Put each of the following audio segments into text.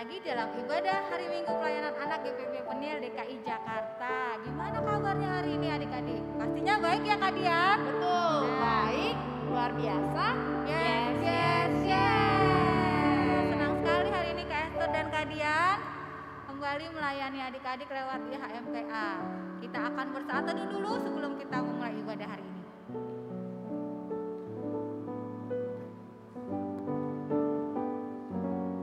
lagi dalam ibadah hari Minggu pelayanan anak GPP Penil DKI Jakarta. Gimana kabarnya hari ini adik-adik? Pastinya baik ya Kak Dian? Betul, baik, luar biasa. Yes. Senang sekali hari ini Kak Esther dan Kak Dian kembali melayani adik-adik lewat IHMPA. Kita akan bersatu dulu sebelum kita memulai ibadah hari ini.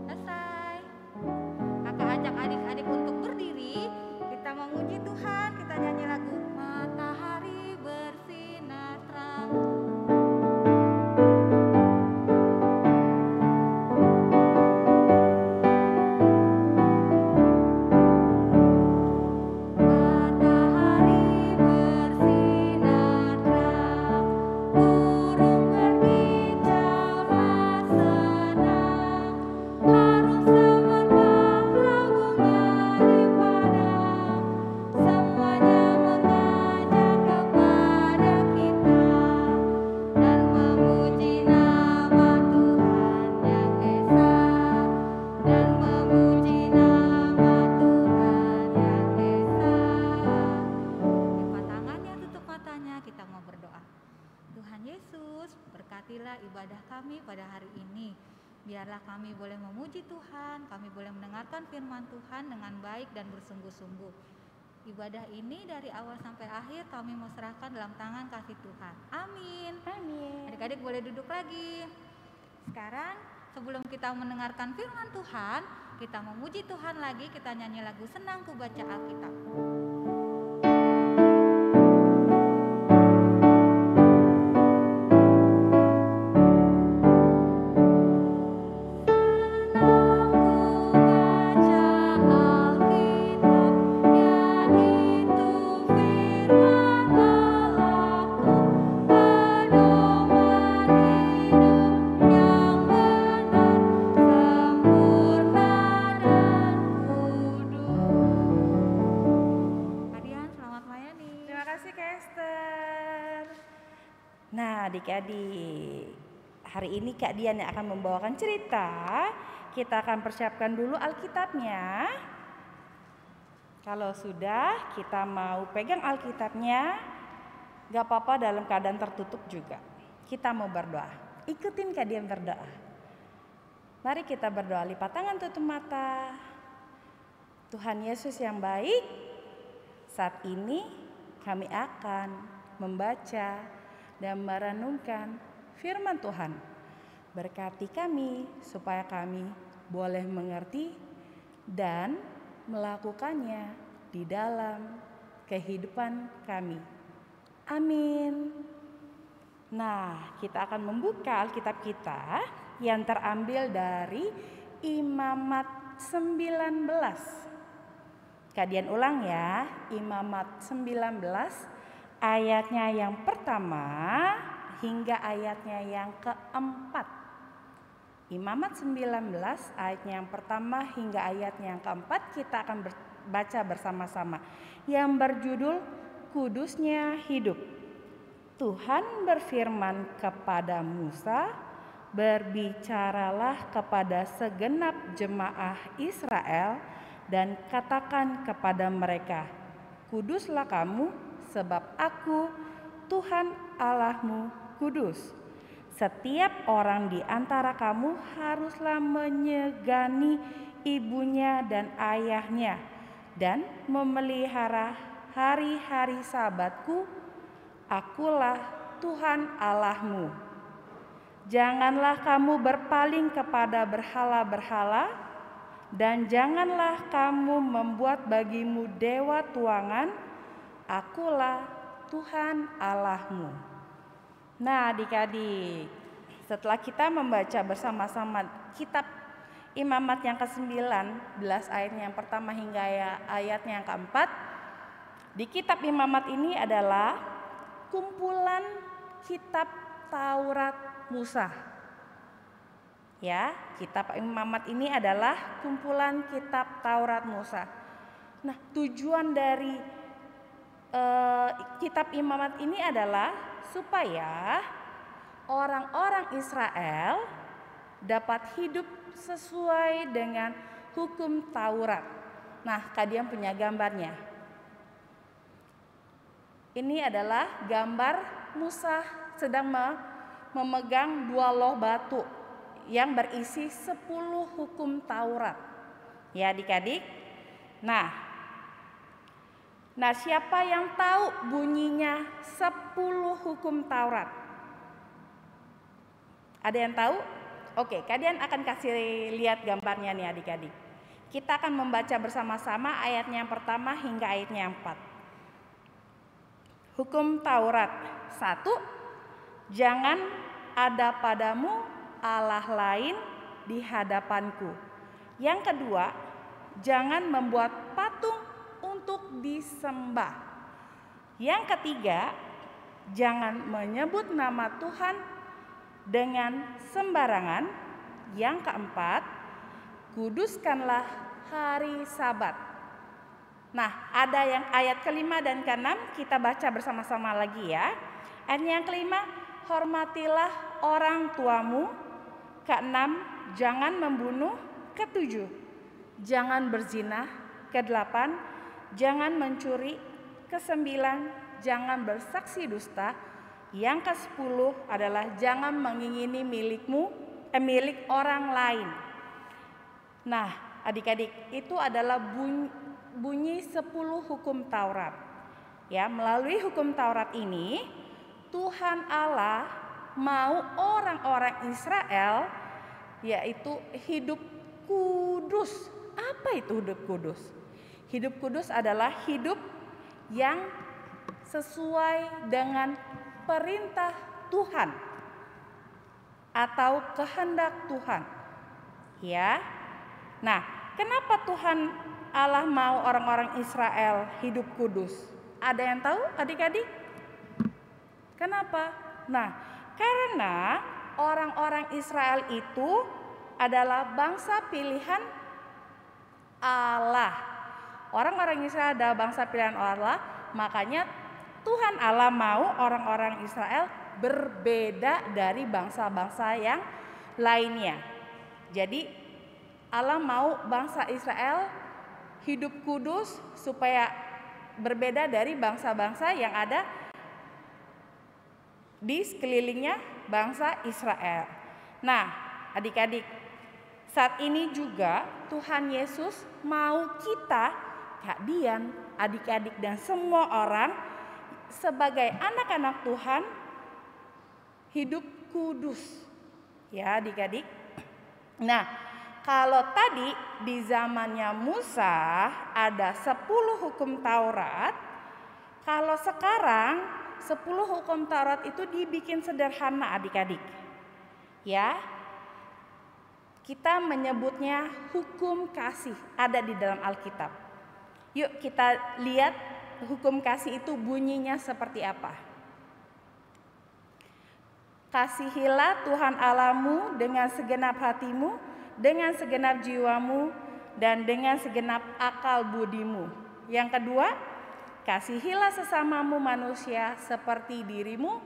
Selesai. Kakak ajak adik-adik untuk berdiri. Kita memuji Tuhan, kita nyanyi lagu Matahari Bersinar Terang. Ibadah kami pada hari ini. Biarlah kami boleh memuji Tuhan, kami boleh mendengarkan firman Tuhan dengan baik dan bersungguh-sungguh. Ibadah ini dari awal sampai akhir kami mau serahkan dalam tangan kasih Tuhan. Amin. Amin. Adik-adik boleh duduk lagi. Sekarang sebelum kita mendengarkan firman Tuhan, kita memuji Tuhan lagi, kita nyanyi lagu Senang Ku Baca Alkitab. Adik-adik, hari ini Kak Dian yang akan membawakan cerita. Kita akan persiapkan dulu Alkitabnya. Kalau sudah, kita mau pegang Alkitabnya, gak apa-apa dalam keadaan tertutup juga. Kita mau berdoa. Ikutin Kak Dian berdoa. Mari kita berdoa, lipat tangan, tutup mata. Tuhan Yesus yang baik, saat ini kami akan membaca dan merenungkan firman Tuhan. Berkati kami supaya kami boleh mengerti dan melakukannya di dalam kehidupan kami. Amin. Nah, kita akan membuka Alkitab kita yang terambil dari Imamat 19. Kalian ulang ya, Imamat 19 ayatnya yang pertama hingga ayatnya yang keempat. Imamat 19 ayatnya yang pertama hingga ayatnya yang keempat kita akan baca bersama-sama. Yang berjudul Kudusnya Hidup. Tuhan berfirman kepada Musa, berbicaralah kepada segenap jemaah Israel dan katakan kepada mereka, kuduslah kamu, sebab aku, Tuhan Allahmu, kudus. Setiap orang di antara kamu haruslah menyegani ibunya dan ayahnya dan memelihara hari-hari Sabatku. Akulah Tuhan Allahmu. Janganlah kamu berpaling kepada berhala-berhala dan janganlah kamu membuat bagimu dewa tuangan. Akulah Tuhan Allahmu. Nah adik-adik, setelah kita membaca bersama-sama kitab Imamat yang ke-19 ayatnya yang pertama hingga ayatnya yang keempat. Di kitab Imamat ini adalah kumpulan kitab Taurat Musa. Ya, kitab Imamat ini adalah kumpulan kitab Taurat Musa. Nah, tujuan dari kitab Imamat ini adalah supaya orang-orang Israel dapat hidup sesuai dengan hukum Taurat. Nah, kalian punya gambarnya. Ini adalah gambar Musa sedang memegang 2 loh batu yang berisi 10 hukum Taurat. Ya, adik-adik. Nah, siapa yang tahu bunyinya 10 hukum Taurat? Ada yang tahu? Oke, kalian akan kasih lihat gambarnya nih adik-adik. Kita akan membaca bersama-sama ayatnya yang pertama hingga ayatnya yang 4. Hukum Taurat 1. Jangan ada padamu Allah lain di hadapanku. Yang kedua, jangan membuat patung untuk disembah. Yang ketiga, jangan menyebut nama Tuhan dengan sembarangan. Yang keempat, kuduskanlah hari Sabat. Nah, ada yang ayat kelima dan keenam, kita baca bersama-sama lagi ya. Ayat yang kelima, hormatilah orang tuamu. Keenam, jangan membunuh. Ketujuh, jangan berzina. Kedelapan, jangan mencuri. Kesembilan, jangan bersaksi dusta. Yang ke-10 adalah jangan mengingini milik orang lain. Nah, adik-adik, itu adalah bunyi 10 hukum Taurat. Ya, melalui hukum Taurat ini Tuhan Allah mau orang-orang Israel yaitu hidup kudus. Apa itu hidup kudus? Hidup kudus adalah hidup yang sesuai dengan perintah Tuhan atau kehendak Tuhan. Ya. Nah, kenapa Tuhan Allah mau orang-orang Israel hidup kudus? Ada yang tahu adik-adik? Kenapa? Nah, karena orang-orang Israel itu adalah bangsa pilihan Allah. Orang-orang Israel adalah bangsa pilihan Allah, makanya Tuhan Allah mau orang-orang Israel berbeda dari bangsa-bangsa yang lainnya. Jadi Allah mau bangsa Israel hidup kudus supaya berbeda dari bangsa-bangsa yang ada di sekelilingnya bangsa Israel. Nah, adik-adik, saat ini juga Tuhan Yesus mau kita, Kak Dian, adik-adik dan semua orang sebagai anak-anak Tuhan hidup kudus. Ya, adik-adik. Nah, kalau tadi di zamannya Musa ada 10 hukum Taurat, kalau sekarang 10 hukum Taurat itu dibikin sederhana adik-adik. Ya, kita menyebutnya hukum kasih, ada di dalam Alkitab. Yuk kita lihat hukum kasih itu bunyinya seperti apa. Kasihilah Tuhan Allahmu dengan segenap hatimu, dengan segenap jiwamu, dan dengan segenap akal budimu. Yang kedua, kasihilah sesamamu manusia seperti dirimu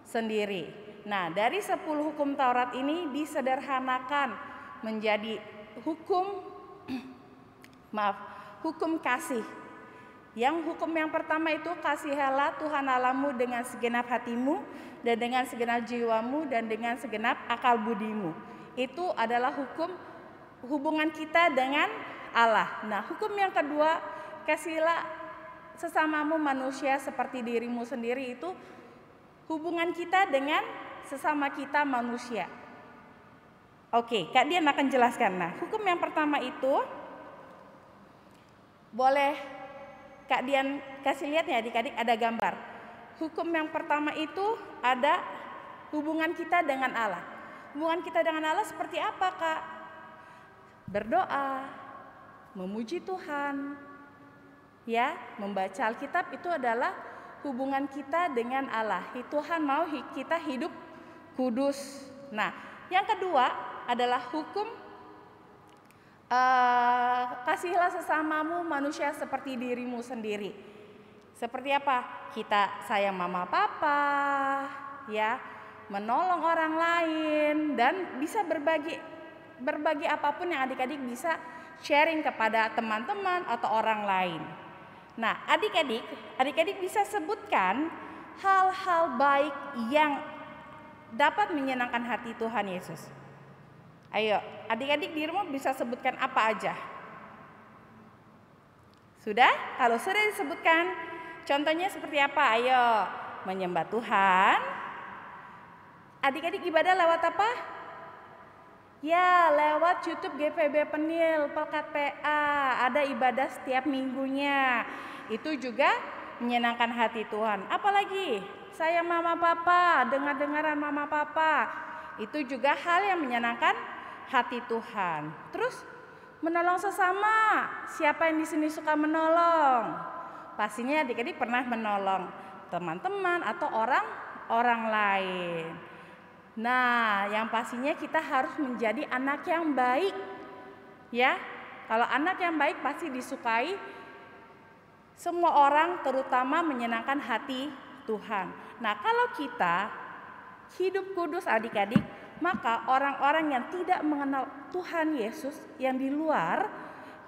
sendiri. Nah, dari 10 hukum Taurat ini disederhanakan menjadi hukum kasih. Yang hukum yang pertama itu kasihilah Tuhan Allahmu dengan segenap hatimu dan dengan segenap jiwamu dan dengan segenap akal budimu. Itu adalah hubungan kita dengan Allah. Nah, hukum yang kedua, kasihilah sesamamu manusia seperti dirimu sendiri, itu hubungan kita dengan sesama kita manusia. Oke, Kak Dian akan jelaskan. Nah, hukum yang pertama itu boleh Kak Dian kasih lihat ya adik-adik, ada gambar. Hukum yang pertama itu ada hubungan kita dengan Allah. Hubungan kita dengan Allah seperti apa, Kak? Berdoa, memuji Tuhan, ya, membaca Alkitab itu adalah hubungan kita dengan Allah. Tuhan mau kita hidup kudus. Nah, yang kedua adalah hukum kasihilah sesamamu manusia seperti dirimu sendiri. Seperti apa? Kita sayang mama papa, ya, menolong orang lain dan bisa berbagi apapun yang adik-adik bisa sharing kepada teman-teman atau orang lain. Nah, adik-adik bisa sebutkan hal-hal baik yang dapat menyenangkan hati Tuhan Yesus. Ayo, adik-adik di rumah bisa sebutkan apa aja? Sudah? Kalau sudah disebutkan, contohnya seperti apa? Ayo, menyembah Tuhan. Adik-adik ibadah lewat apa? Ya, lewat YouTube GPB Penil, Pelkat PA. Ada ibadah setiap minggunya. Itu juga menyenangkan hati Tuhan. Apalagi saya mama papa, dengar-dengaran mama papa. Itu juga hal yang menyenangkan hati Tuhan. Terus menolong sesama. Siapa yang di sini suka menolong? Pastinya adik-adik pernah menolong teman-teman atau orang lain. Nah, yang pastinya kita harus menjadi anak yang baik. Ya, kalau anak yang baik pasti disukai semua orang, terutama menyenangkan hati Tuhan. Nah, kalau kita hidup kudus adik-adik, maka orang-orang yang tidak mengenal Tuhan Yesus, yang di luar,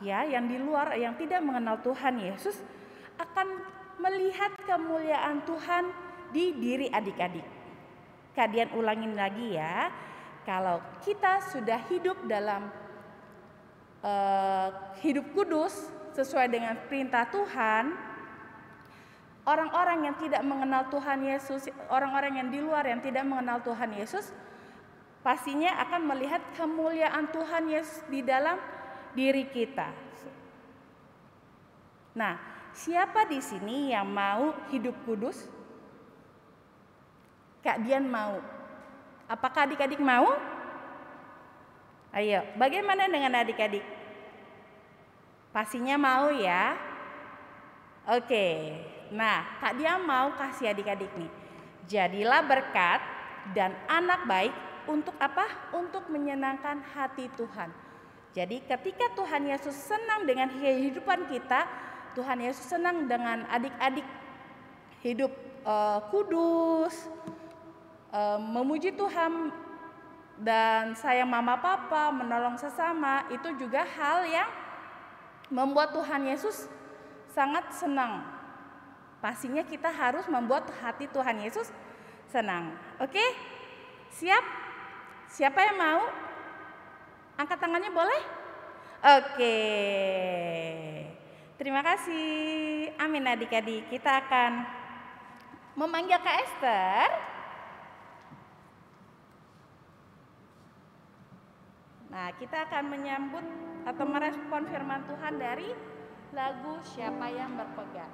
yang tidak mengenal Tuhan Yesus akan melihat kemuliaan Tuhan di diri adik-adik. Kalian ulangin lagi ya, kalau kita sudah hidup dalam hidup kudus sesuai dengan perintah Tuhan, orang-orang yang tidak mengenal Tuhan Yesus, orang-orang yang di luar yang tidak mengenal Tuhan Yesus, pastinya akan melihat kemuliaan Tuhan Yesus di dalam diri kita. Nah, siapa di sini yang mau hidup kudus? Kak Dian mau. Apakah adik-adik mau? Ayo, bagaimana dengan adik-adik? Pastinya mau ya. Oke. Nah, Kak Dian mau kasih adik-adik nih. Jadilah berkat dan anak baik untuk apa? Untuk menyenangkan hati Tuhan. Jadi ketika Tuhan Yesus senang dengan kehidupan kita, Tuhan Yesus senang dengan adik-adik hidup kudus, memuji Tuhan dan sayang mama papa, menolong sesama, itu juga hal yang membuat Tuhan Yesus sangat senang. Pastinya kita harus membuat hati Tuhan Yesus senang. Oke? Siap? Siapa yang mau? Angkat tangannya boleh? Oke. Terima kasih. Amin adik-adik. Kita akan memanggil Kak Esther. Nah, kita akan menyambut atau merespon firman Tuhan dari lagu Siapa yang Berpegang.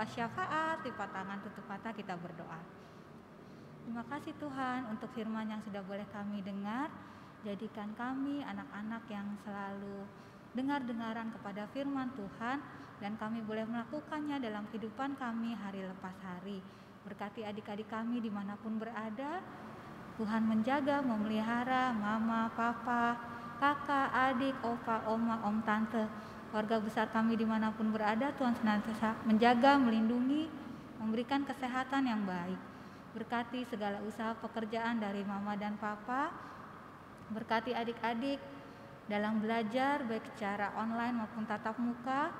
Syafaat, lipat tangan, tutup mata, kita berdoa. Terima kasih Tuhan untuk firman yang sudah boleh kami dengar. Jadikan kami anak-anak yang selalu dengar-dengaran kepada firman Tuhan, dan kami boleh melakukannya dalam kehidupan kami hari lepas hari. Berkati adik-adik kami dimanapun berada. Tuhan menjaga, memelihara mama, papa, kakak, adik, opa, oma, om, tante, keluarga besar kami dimanapun berada. Tuhan senantiasa menjaga, melindungi, memberikan kesehatan yang baik. Berkati segala usaha pekerjaan dari mama dan papa. Berkati adik-adik dalam belajar baik secara online maupun tatap muka.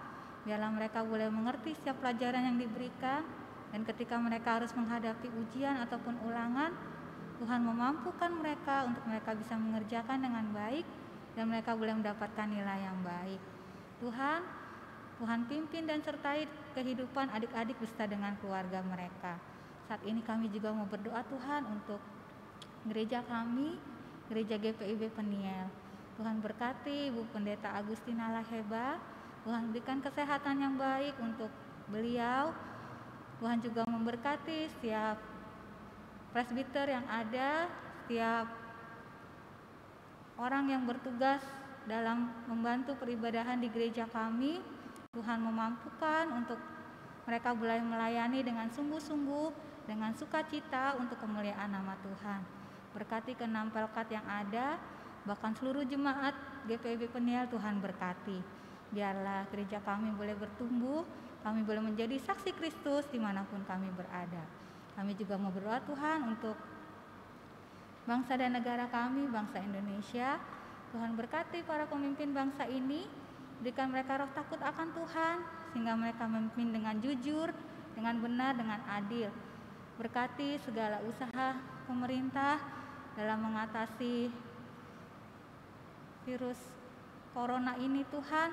Biarlah mereka boleh mengerti setiap pelajaran yang diberikan. Dan ketika mereka harus menghadapi ujian ataupun ulangan, Tuhan memampukan mereka untuk mereka bisa mengerjakan dengan baik. Dan mereka boleh mendapatkan nilai yang baik. Tuhan pimpin dan sertai kehidupan adik-adik beserta dengan keluarga mereka. Saat ini kami juga mau berdoa Tuhan untuk gereja kami, gereja GPIB Peniel. Tuhan berkati Ibu Pendeta Agustina Laheba, Tuhan berikan kesehatan yang baik untuk beliau. Tuhan juga memberkati setiap presbiter yang ada, setiap orang yang bertugas dalam membantu peribadahan di gereja kami. Tuhan memampukan untuk mereka boleh melayani dengan sungguh-sungguh, dengan sukacita untuk kemuliaan nama Tuhan. Berkati ke-6 pelkat yang ada, bahkan seluruh jemaat GPIB Peniel Tuhan berkati. Biarlah gereja kami boleh bertumbuh, kami boleh menjadi saksi Kristus dimanapun kami berada. Kami juga mau berdoa Tuhan untuk bangsa dan negara kami, bangsa Indonesia. Tuhan berkati para pemimpin bangsa ini, berikan mereka roh takut akan Tuhan, sehingga mereka memimpin dengan jujur, dengan benar, dengan adil. Berkati segala usaha pemerintah dalam mengatasi virus corona ini Tuhan,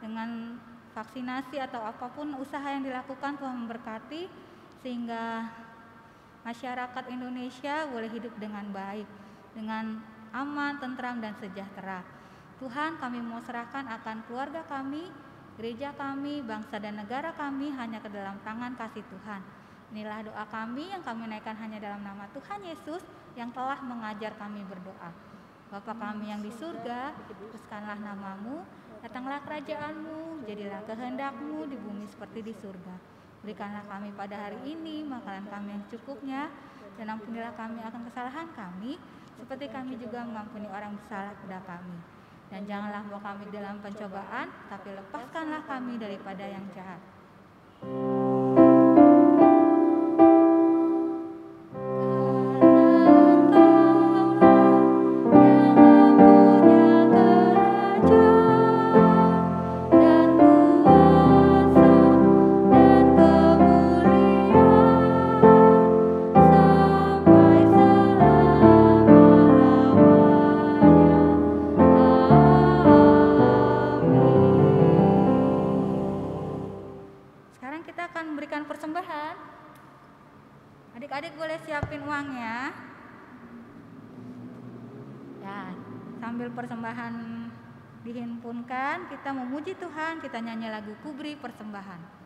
dengan vaksinasi atau apapun usaha yang dilakukan, Tuhan memberkati sehingga masyarakat Indonesia boleh hidup dengan baik, dengan aman, tentram, dan sejahtera. Tuhan, kami mau serahkan akan keluarga kami, gereja kami, bangsa dan negara kami hanya ke dalam tangan kasih Tuhan. Inilah doa kami yang kami naikkan hanya dalam nama Tuhan Yesus yang telah mengajar kami berdoa. Bapa kami yang di surga, kuduskanlah namamu, datanglah kerajaan-Mu, jadilah kehendak-Mu di bumi seperti di surga. Berikanlah kami pada hari ini makanan kami yang cukupnya, dan ampunilah kami akan kesalahan kami, seperti kami juga mengampuni orang bersalah kepada kami. Dan janganlah bawa kami dalam pencobaan, tapi lepaskanlah kami daripada yang jahat. Adik-adik boleh siapin uangnya. Ya, sambil persembahan dihimpunkan, kita memuji Tuhan, kita nyanyi lagu Kuberi Persembahan.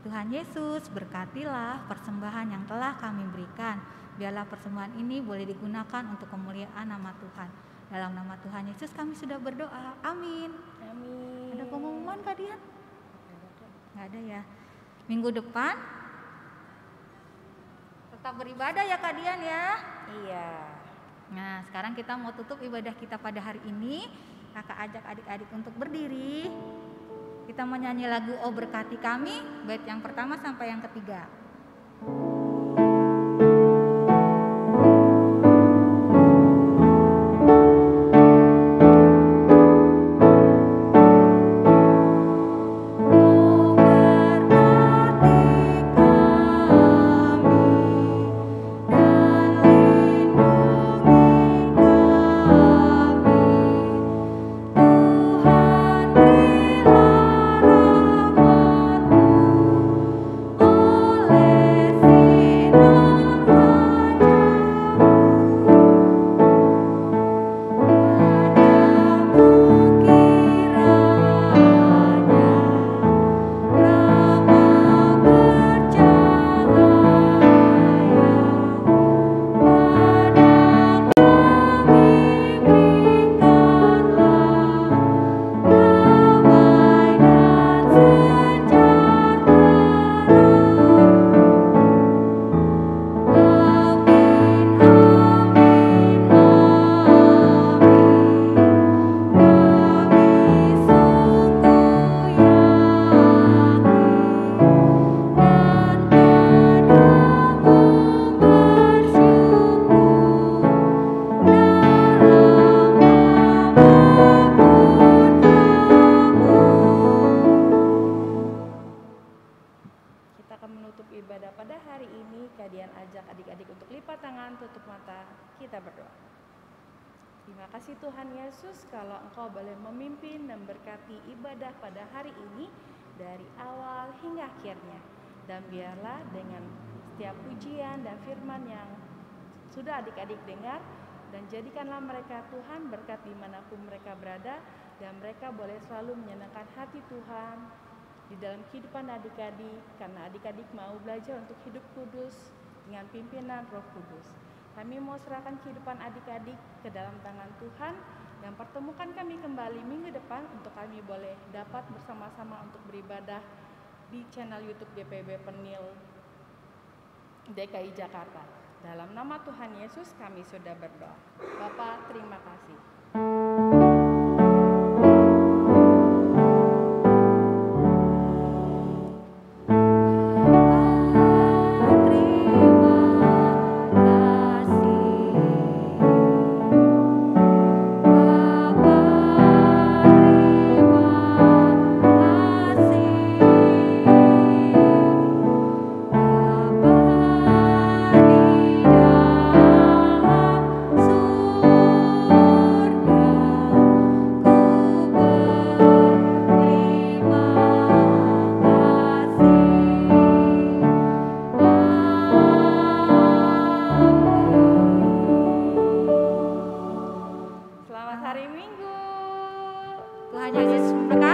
Tuhan Yesus, berkatilah persembahan yang telah kami berikan. Biarlah persembahan ini boleh digunakan untuk kemuliaan nama Tuhan. Dalam nama Tuhan Yesus kami sudah berdoa. Amin. Amin. Ada pengumuman Kak Dian? Nggak ada ya. Minggu depan tetap beribadah ya Kak Dian ya. Iya. Nah, sekarang kita mau tutup ibadah kita pada hari ini Kakak ajak adik-adik untuk berdiri. Kita menyanyi lagu "Oh Berkati Kami", bait yang pertama sampai yang ketiga. Tuhan Yesus, kalau Engkau boleh memimpin dan berkati ibadah pada hari ini dari awal hingga akhirnya. Dan biarlah dengan setiap pujian dan firman yang sudah adik-adik dengar, dan jadikanlah mereka Tuhan berkat dimanapun mereka berada, dan mereka boleh selalu menyenangkan hati Tuhan di dalam kehidupan adik-adik, karena adik-adik mau belajar untuk hidup kudus dengan pimpinan Roh Kudus. Kami mau serahkan kehidupan adik-adik ke dalam tangan Tuhan, dan pertemukan kami kembali minggu depan untuk kami boleh dapat bersama-sama untuk beribadah di channel YouTube GPB Penil DKI Jakarta. Dalam nama Tuhan Yesus kami sudah berdoa. Bapa, terima kasih. Tuhan Yesus memberkati.